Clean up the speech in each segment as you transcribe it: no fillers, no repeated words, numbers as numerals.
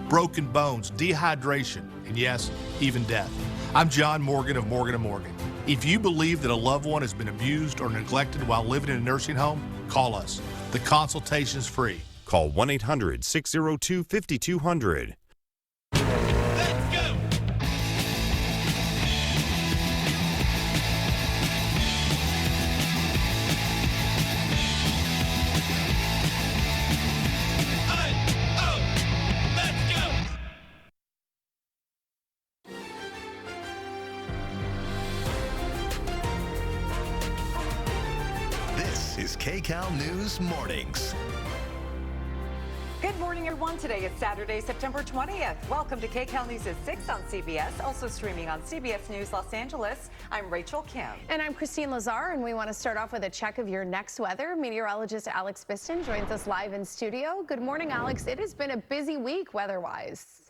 broken bones, dehydration, and yes, even death. I'm John Morgan of Morgan & Morgan. If you believe that a loved one has been abused or neglected while living in a nursing home, call us. The consultation is free. Call 1-800-602-5200. Let's go! This is KCAL News Mornings. Good morning, everyone. Today is Saturday, September 20th. Welcome to KCAL News at 6 on CBS, also streaming on CBS News Los Angeles. I'm Rachel Kim. And I'm Christine Lazar, and we want to start off with a check of your next weather. Meteorologist Alex Biston joins us live in studio. Good morning, Alex. It has been a busy week weather-wise.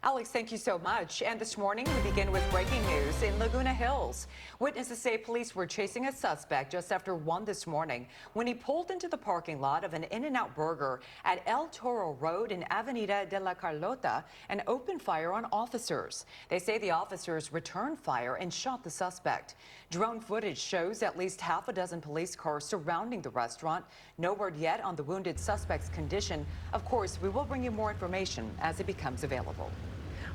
Alex, thank you so much. And this morning, we begin with breaking news in Laguna Hills. Witnesses say police were chasing a suspect just after 1 this morning when he pulled into the parking lot of an In-N-Out Burger at El Toro Road in Avenida de la Carlota and opened fire on officers. They say the officers returned fire and shot the suspect. Drone footage shows at least half a dozen police cars surrounding the restaurant. No word yet on the wounded suspect's condition. Of course, we will bring you more information as it becomes available.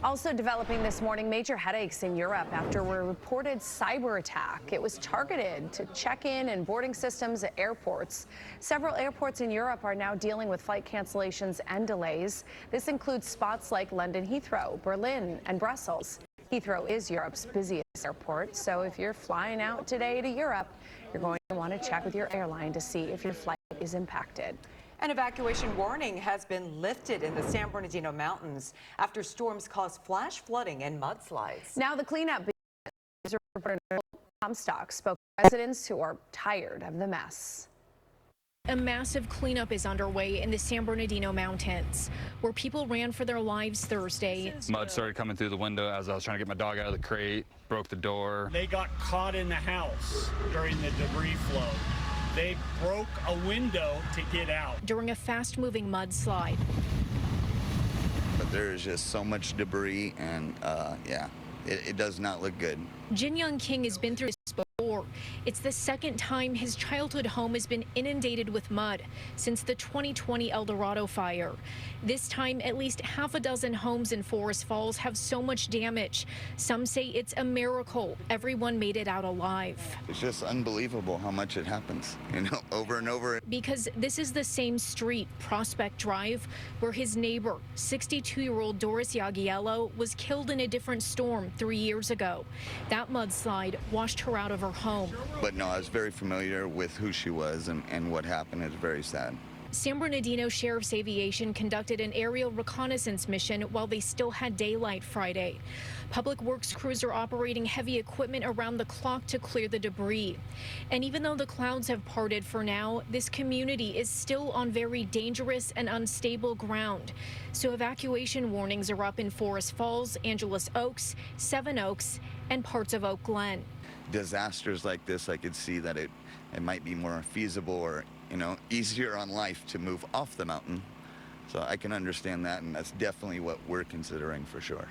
Also developing this morning, major headaches in Europe after a reported cyber attack. It was targeted to check-in and boarding systems at airports. Several airports in Europe are now dealing with flight cancellations and delays. This includes spots like London Heathrow, Berlin, and Brussels. Heathrow is Europe's busiest airport, so if you're flying out today to Europe, you're going to want to check with your airline to see if your flight is impacted. An evacuation warning has been lifted in the San Bernardino Mountains after storms caused flash flooding and mudslides. Now the cleanup begins. Reporter Comstock spoke to residents who are tired of the mess. A massive cleanup is underway in the San Bernardino Mountains, where people ran for their lives Thursday. Mud started coming through the window as I was trying to get my dog out of the crate, broke the door. They got caught in the house during the debris flow. They broke a window to get out. During a fast-moving mudslide. But there is just so much debris, and yeah, it does not look good. Jin Young King has been through this before. It's the second time his childhood home has been inundated with mud since the 2020 El Dorado fire. This time, at least half a dozen homes in Forest Falls have so much damage. Some say it's a miracle everyone made it out alive. It's just unbelievable how much it happens, over and over. Because this is the same street, Prospect Drive, where his neighbor, 62-year-old Doris Yagiello, was killed in a different storm 3 years ago. That mudslide washed her out of her home. But no, I was very familiar with who she was and what happened. It's very sad. San Bernardino Sheriff's Aviation conducted an aerial reconnaissance mission while they still had daylight Friday. Public Works crews are operating heavy equipment around the clock to clear the debris. And even though the clouds have parted for now, this community is still on very dangerous and unstable ground. So evacuation warnings are up in Forest Falls, Angeles Oaks, Seven Oaks, and parts of Oak Glen. Disasters like this, I could see that it might be more feasible or easier on life to move off the mountain. So I can understand that, and that's definitely what we're considering for sure.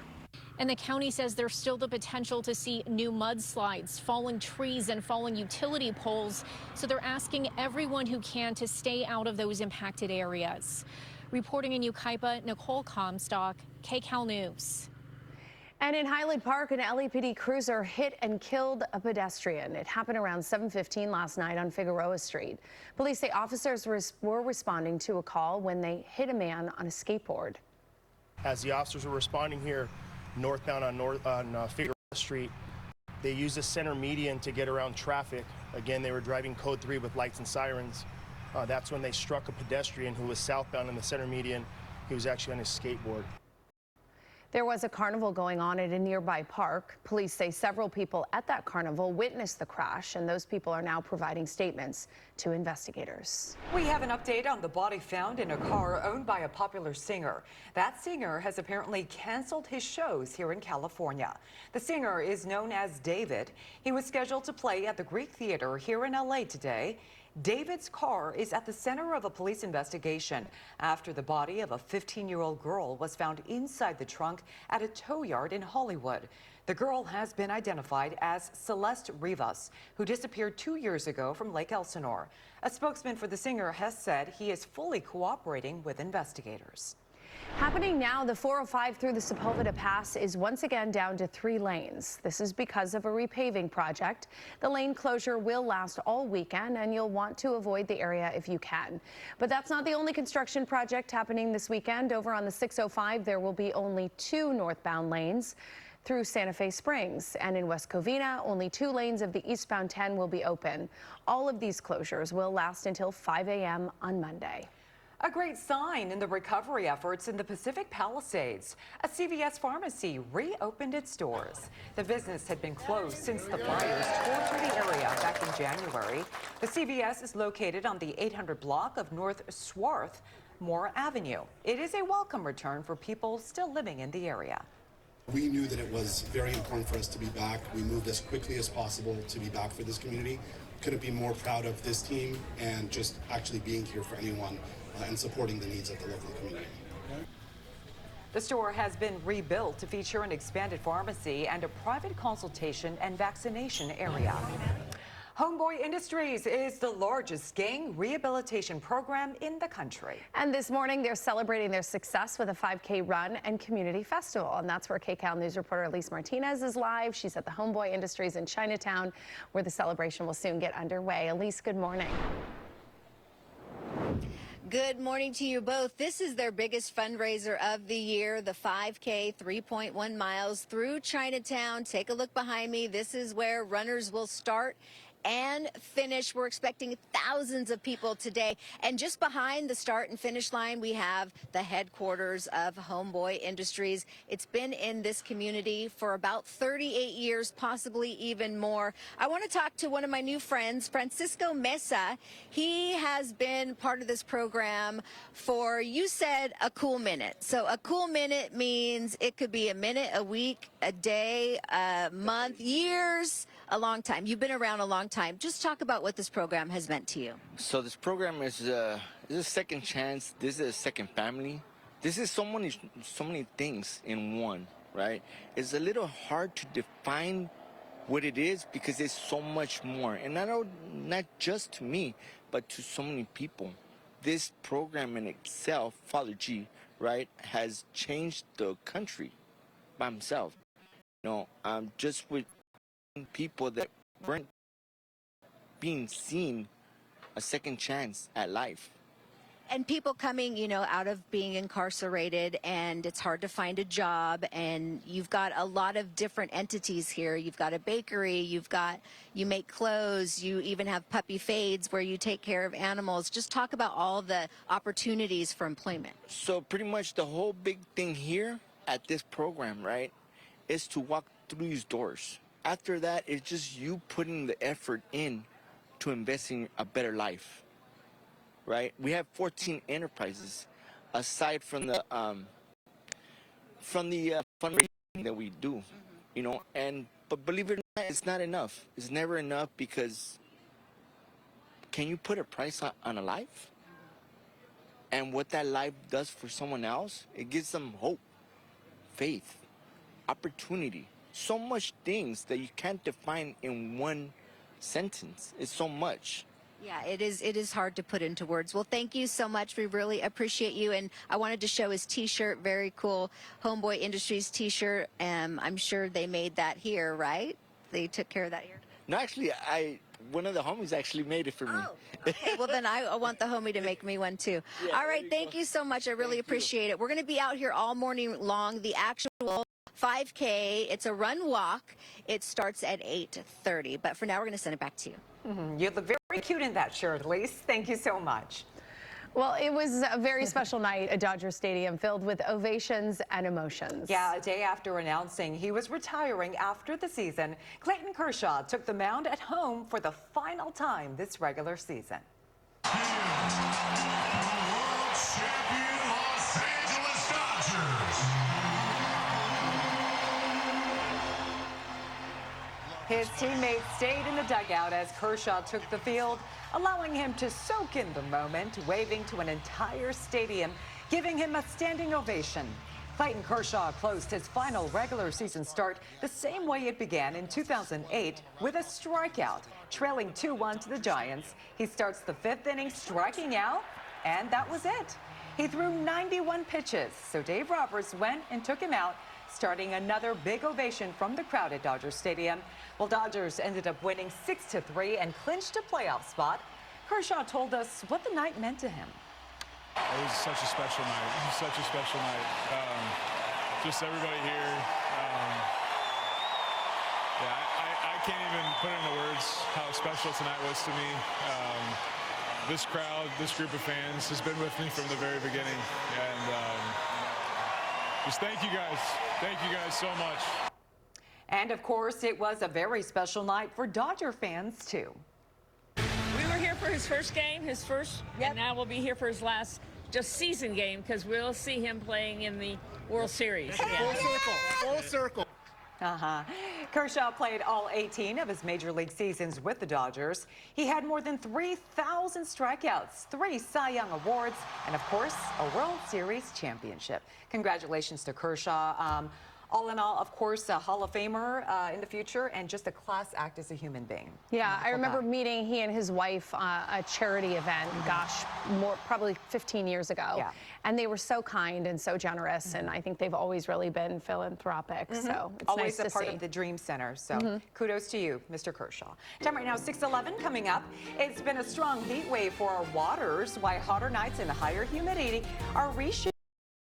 And the county says there's still the potential to see new mudslides, falling trees, and falling utility poles. So they're asking everyone who can to stay out of those impacted areas. Reporting in Yucaipa, Nicole Comstock, KCAL News. And in Highland Park, an LAPD cruiser hit and killed a pedestrian. It happened around 7:15 last night on Figueroa Street. Police say officers were responding to a call when they hit a man on a skateboard. As the officers were responding here northbound on Figueroa Street, they used the center median to get around traffic. Again, they were driving code 3 with lights and sirens. That's when they struck a pedestrian who was southbound in the center median. He was actually on his skateboard. There was a carnival going on at a nearby park. Police say several people at that carnival witnessed the crash, and those people are now providing statements to investigators. We have an update on the body found in a car owned by a popular singer. That singer has apparently canceled his shows here in California. The singer is known as David. He was scheduled to play at the Greek Theater here in LA today. David's car is at the center of a police investigation after the body of a 15-year-old girl was found inside the trunk at a tow yard in Hollywood. The girl has been identified as Celeste Rivas, who disappeared 2 years ago from Lake Elsinore. A spokesman for the singer has said he is fully cooperating with investigators. Happening now, the 405 through the Sepulveda Pass is once again down to 3 lanes. This is because of a repaving project. The lane closure will last all weekend, and you'll want to avoid the area if you can. But that's not the only construction project happening this weekend. Over on the 605, there will be only 2 northbound lanes through Santa Fe Springs, and in West Covina, only 2 lanes of the eastbound 10 will be open. All of these closures will last until 5 a.m. on Monday. A great sign in the recovery efforts in the Pacific Palisades. A CVS pharmacy reopened its doors. The business had been closed since the fires tore through the area back in January. The CVS is located on the 800 block of North Swarthmore Avenue. It is a welcome return for people still living in the area. We knew that it was very important for us to be back. We moved as quickly as possible to be back for this community. Couldn't be more proud of this team and just actually being here for anyone and supporting the needs of the local community. The store has been rebuilt to feature an expanded pharmacy and a private consultation and vaccination area. Homeboy Industries is the largest gang rehabilitation program in the country. And this morning, they're celebrating their success with a 5K run and community festival. And that's where KCAL News reporter Elise Martinez is live. She's at the Homeboy Industries in Chinatown, where the celebration will soon get underway. Elise, good morning. Good morning to you both. This is their biggest fundraiser of the year, the 5K, 3.1 miles through Chinatown. Take a look behind me. This is where runners will start and finish. We're expecting thousands of people today. And just behind the start and finish line, we have the headquarters of Homeboy Industries. It's been in this community for about 38 years, possibly even more. I want to talk to one of my new friends, Francisco Mesa. He has been part of this program for, you said, a cool minute. So a cool minute means it could be a minute, a week, a day, a month, years, a long time. You've been around a long time. Just talk about what this program has meant to you. So this program is a second chance. This is a second family. This is so many things in one, right? It's a little hard to define what it is because it's so much more. And I know not just to me, but to so many people. This program in itself, Father G, right, has changed the country by himself. You know, just with people that weren't being seen a second chance at life. And people coming, you know, out of being incarcerated, and it's hard to find a job, and you've got a lot of different entities here. You've got a bakery, you make clothes, you even have puppy fades where you take care of animals. Just talk about all the opportunities for employment. So pretty much the whole big thing here at this program, right, is to walk through these doors. After that, it's just you putting the effort in to invest in a better life, right? We have 14 enterprises aside from the fundraising that we do, you know. But believe it or not, it's not enough. It's never enough because can you put a price on a life? And what that life does for someone else, it gives them hope, faith, opportunity. So much things that you can't define in one sentence. It's so much. Yeah, it is hard to put into words. Well, thank you so much. We really appreciate you. And I wanted to show his T-shirt. Very cool Homeboy Industries T-shirt. I'm sure they made that here, right? They took care of that here? No, actually, one of the homies actually made it for me. Oh, okay. Well, then I want the homie to make me one too. Yeah, all right, thank you so much. I really appreciate it. We're going to be out here all morning long. The actual 5K, it's a run walk. It starts at 8:30. But for now, we're going to send it back to you. You look very cute in that shirt, Elise. Thank you so much. Well, it was a very special night at Dodger Stadium filled with ovations and emotions. Yeah, a day after announcing he was retiring after the season, Clayton Kershaw took the mound at home for the final time this regular season. World champion Los Angeles Dodgers. His teammates stayed in the dugout as Kershaw took the field, allowing him to soak in the moment, waving to an entire stadium, giving him a standing ovation. Clayton Kershaw closed his final regular season start the same way it began in 2008 with a strikeout, trailing 2-1 to the Giants. He starts the 5th inning striking out, and that was it. He threw 91 pitches, so Dave Roberts went and took him out, starting another big ovation from the crowd at Dodger Stadium. Well, Dodgers ended up winning 6-3 and clinched a playoff spot. Kershaw told us what the night meant to him. It was such a special night. It was such a special night. Just everybody here. I can't even put into words how special tonight was to me. This crowd, this group of fans has been with me from the very beginning. And just thank you guys. Thank you guys so much. And of course, it was a very special night for Dodger fans, too. We were here for his first game, and now we'll be here for his last just season game because we'll see him playing in the World Series. Full circle. Full circle. Kershaw played all 18 of his major league seasons with the Dodgers. He had more than 3,000 strikeouts, 3 Cy Young awards, and of course, a World Series championship. Congratulations to Kershaw. All in all, of course, a Hall of Famer in the future and just a class act as a human being. Yeah, I remember meeting he and his wife a charity event, gosh, probably 15 years ago. Yeah. And they were so kind and so generous, and I think they've always really been philanthropic. So it's Always nice to a part see. of the Dream Center. So kudos to you, Mr. Kershaw. Time right now, 6:11 coming up. It's been a strong heat wave for our waters, why hotter nights and higher humidity are reshaping